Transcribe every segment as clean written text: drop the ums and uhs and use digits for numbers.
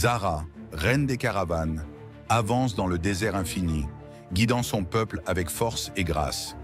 Zara, reine des caravanes, avance dans le désert infini, guidant son peuple avec force et grâce.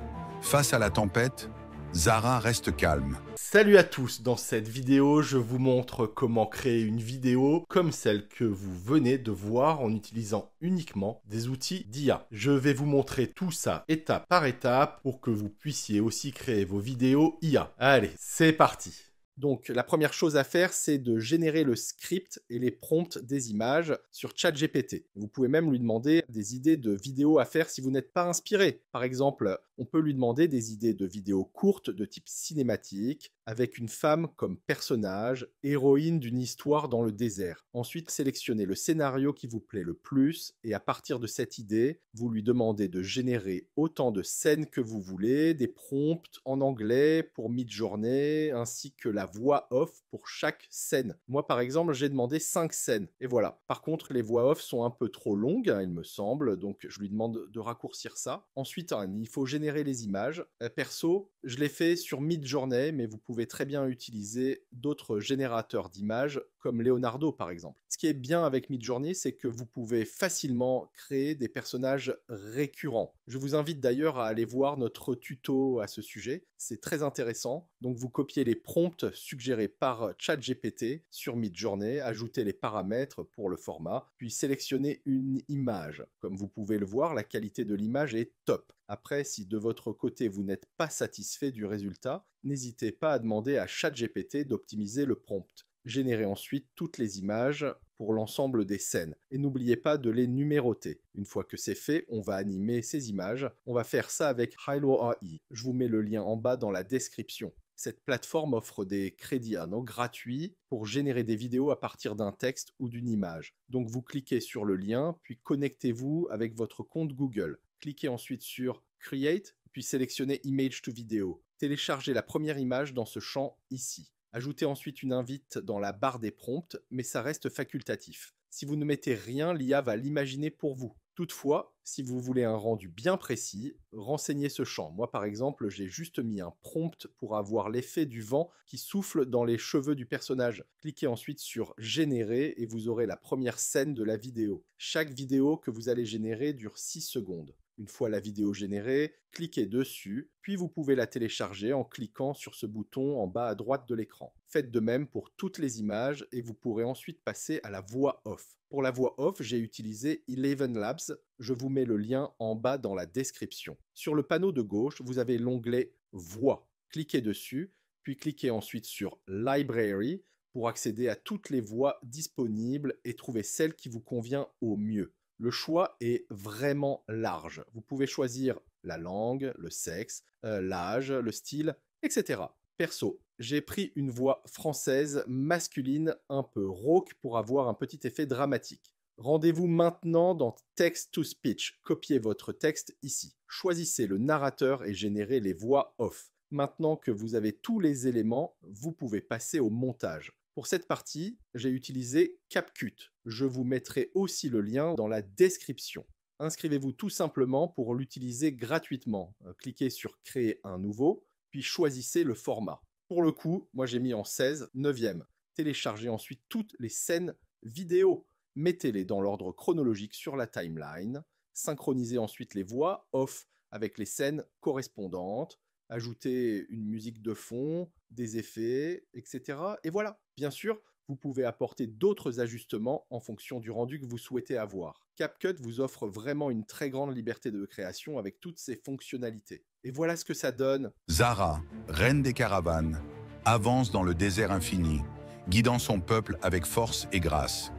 Face à la tempête, Zara reste calme. Salut à tous, dans cette vidéo, je vous montre comment créer une vidéo comme celle que vous venez de voir en utilisant uniquement des outils d'IA. Je vais vous montrer tout ça étape par étape pour que vous puissiez aussi créer vos vidéos IA. Allez, c'est parti! Donc, la première chose à faire, c'est de générer le script et les prompts des images sur ChatGPT. Vous pouvez même lui demander des idées de vidéos à faire si vous n'êtes pas inspiré. Par exemple, on peut lui demander des idées de vidéos courtes de type cinématique, avec une femme comme personnage, héroïne d'une histoire dans le désert. Ensuite, sélectionnez le scénario qui vous plaît le plus et à partir de cette idée, vous lui demandez de générer autant de scènes que vous voulez, des prompts en anglais pour Midjourney, ainsi que la voix off pour chaque scène. Moi, par exemple, j'ai demandé 5 scènes. Et voilà. Par contre, les voix off sont un peu trop longues, il me semble, donc je lui demande de raccourcir ça. Ensuite, il faut générer les images. Perso, je l'ai fait sur Midjourney, mais vous pouvez très bien utiliser d'autres générateurs d'images comme Leonardo par exemple. Ce qui est bien avec Midjourney, c'est que vous pouvez facilement créer des personnages récurrents. Je vous invite d'ailleurs à aller voir notre tuto à ce sujet, c'est très intéressant. Donc vous copiez les prompts suggérés par ChatGPT sur Midjourney, ajoutez les paramètres pour le format, puis sélectionnez une image. Comme vous pouvez le voir, la qualité de l'image est top. Après, si de votre côté vous n'êtes pas satisfait du résultat, n'hésitez pas à demander à ChatGPT d'optimiser le prompt. Générez ensuite toutes les images pour l'ensemble des scènes. Et n'oubliez pas de les numéroter. Une fois que c'est fait, on va animer ces images. On va faire ça avec Hilo AI. Je vous mets le lien en bas dans la description. Cette plateforme offre des crédits à an gratuits pour générer des vidéos à partir d'un texte ou d'une image. Donc vous cliquez sur le lien, puis connectez-vous avec votre compte Google. Cliquez ensuite sur Create, puis sélectionnez Image to Video. Téléchargez la première image dans ce champ ici. Ajoutez ensuite une invite dans la barre des prompts, mais ça reste facultatif. Si vous ne mettez rien, l'IA va l'imaginer pour vous. Toutefois, si vous voulez un rendu bien précis, renseignez ce champ. Moi, par exemple, j'ai juste mis un prompt pour avoir l'effet du vent qui souffle dans les cheveux du personnage. Cliquez ensuite sur « Générer » et vous aurez la première scène de la vidéo. Chaque vidéo que vous allez générer dure 6 secondes. Une fois la vidéo générée, cliquez dessus, puis vous pouvez la télécharger en cliquant sur ce bouton en bas à droite de l'écran. Faites de même pour toutes les images et vous pourrez ensuite passer à la voix off. Pour la voix off, j'ai utilisé Eleven Labs. Je vous mets le lien en bas dans la description. Sur le panneau de gauche, vous avez l'onglet Voix. Cliquez dessus, puis cliquez ensuite sur Library pour accéder à toutes les voix disponibles et trouver celle qui vous convient au mieux. Le choix est vraiment large. Vous pouvez choisir la langue, le sexe, l'âge, le style, etc. Perso, j'ai pris une voix française masculine un peu rauque pour avoir un petit effet dramatique. Rendez-vous maintenant dans Text-to-Speech. Copiez votre texte ici. Choisissez le narrateur et générez les voix off. Maintenant que vous avez tous les éléments, vous pouvez passer au montage. Pour cette partie, j'ai utilisé CapCut. Je vous mettrai aussi le lien dans la description. Inscrivez-vous tout simplement pour l'utiliser gratuitement. Cliquez sur Créer un nouveau, puis choisissez le format. Pour le coup, moi j'ai mis en 16, 9e. Téléchargez ensuite toutes les scènes vidéo. Mettez-les dans l'ordre chronologique sur la timeline. Synchronisez ensuite les voix off avec les scènes correspondantes. Ajoutez une musique de fond, des effets, etc. Et voilà. Bien sûr, vous pouvez apporter d'autres ajustements en fonction du rendu que vous souhaitez avoir. CapCut vous offre vraiment une très grande liberté de création avec toutes ses fonctionnalités. Et voilà ce que ça donne. Zara, reine des caravanes, avance dans le désert infini, guidant son peuple avec force et grâce.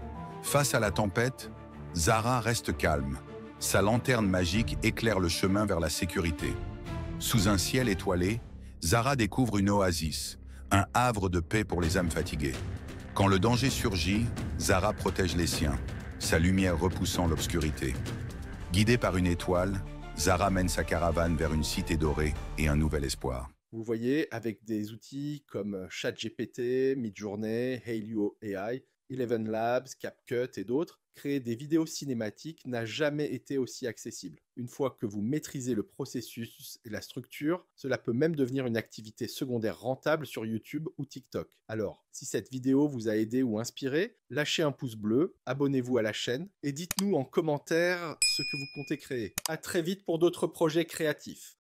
Face à la tempête, Zara reste calme. Sa lanterne magique éclaire le chemin vers la sécurité. Sous un ciel étoilé, Zara découvre une oasis, un havre de paix pour les âmes fatiguées. Quand le danger surgit, Zara protège les siens, sa lumière repoussant l'obscurité. Guidée par une étoile, Zara mène sa caravane vers une cité dorée et un nouvel espoir. Vous voyez, avec des outils comme ChatGPT, Midjourney, Halo AI, Eleven Labs, CapCut et d'autres, créer des vidéos cinématiques n'a jamais été aussi accessible. Une fois que vous maîtrisez le processus et la structure, cela peut même devenir une activité secondaire rentable sur YouTube ou TikTok. Alors, si cette vidéo vous a aidé ou inspiré, lâchez un pouce bleu, abonnez-vous à la chaîne et dites-nous en commentaire ce que vous comptez créer. À très vite pour d'autres projets créatifs.